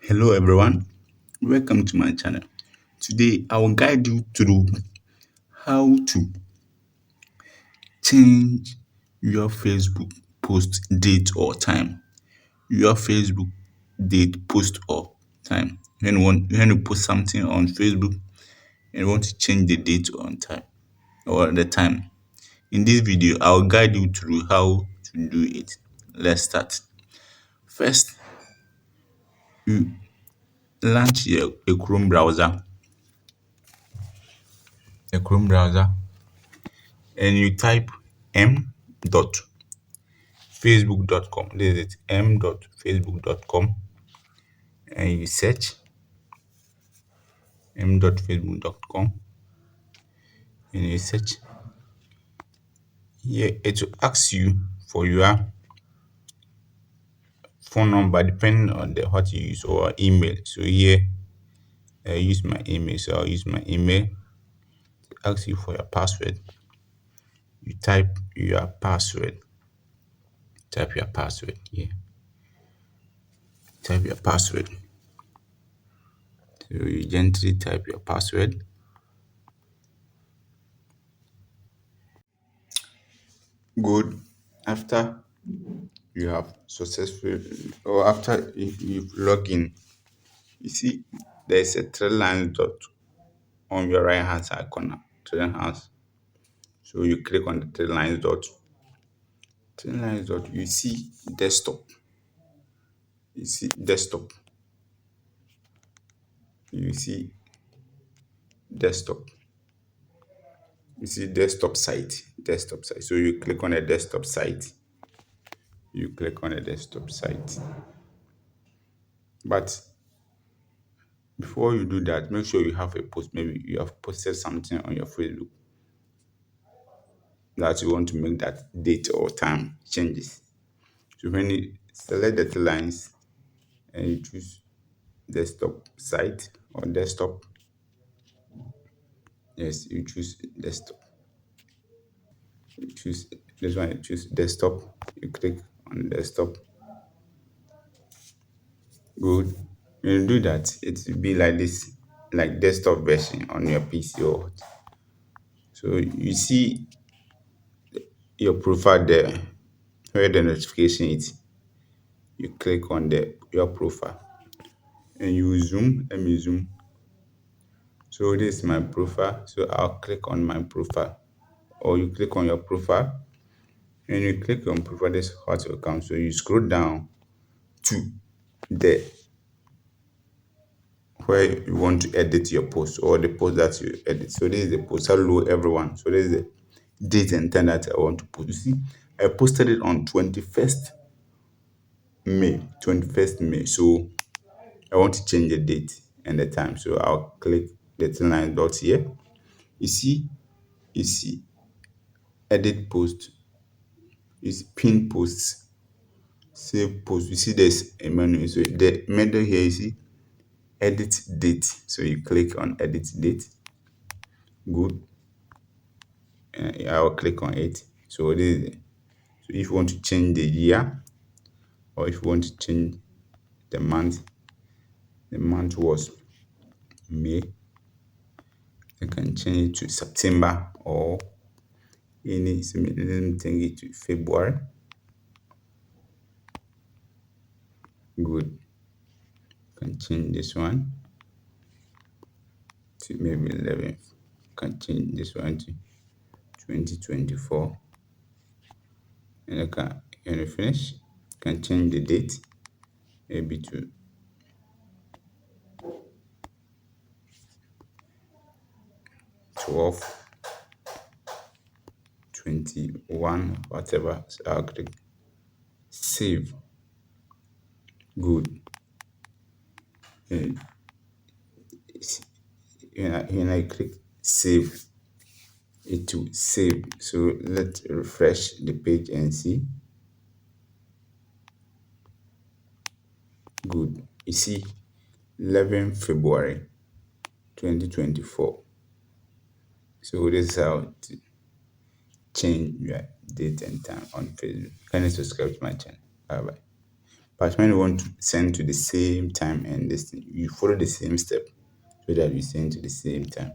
Hello everyone, welcome to my channel. Today I will guide you through how to change your Facebook post date or time. Your Facebook date, post or time. When you post something on Facebook and you want to change the date on time or the time. In this video, I will guide you through how to do it. Let's start. First, you launch a Chrome browser, and you type m.facebook.com. This is m.facebook.com, and you search m.facebook.com, and you search here. It will ask you for your phone number depending on the what you use, or email. So here I use my email, so I'll use my email. It asks you for your password. You type your password. Type your password here. Type your password. So you gently type your password. Good. After you have successful, or after you've logged in, you see there's a three lines dot on your right hand side corner. Three lines. So you click on the three lines dot. Three lines dot. You see desktop. You see desktop. You see desktop. You see desktop site. Desktop site. So you click on the desktop site. You click on the desktop site. But before you do that, make sure you have a post. Maybe you have posted something on your Facebook that you want to make that date or time changes. So when you select the three lines and you choose desktop site or desktop, yes, you choose desktop. You choose this one, you choose desktop, you click on desktop. Good. When you do that, it will be like this, like desktop version on your PC or what. So you see your profile there, where the notification is. You click on your profile and you zoom. Let me zoom. So this is my profile. So I'll click on my profile, or you click on your profile. And you click on profile, this is what will come. So you scroll down to the where you want to edit your post, or the post that you edit. So this is the post. Hello everyone. So this is the date and time that I want to post. You see, I posted it on 21st May. 21st May. So I want to change the date and the time. So I'll click the three line dot here. You see, edit post. Is pin posts, save post. You see there's a menu. So the menu here, you see edit date. So you click on edit date. Good. I'll click on it. So this is, so if you want to change the year, or if you want to change the month was May, you can change it to September, or any, so let me change it to February. Good. You can change this one to maybe 11th. You can change this one to 2024. And when you finish, you can change the date maybe to 12, 21, whatever. So I'll click save. Good. And when I click save, it will save. So let's refresh the page and see. Good. You see 11 February 2024. So this is how to change your date and time on Facebook. Can you subscribe to my channel? Bye bye. But when you want to send to the same time and this thing, you follow the same step so that you send to the same time.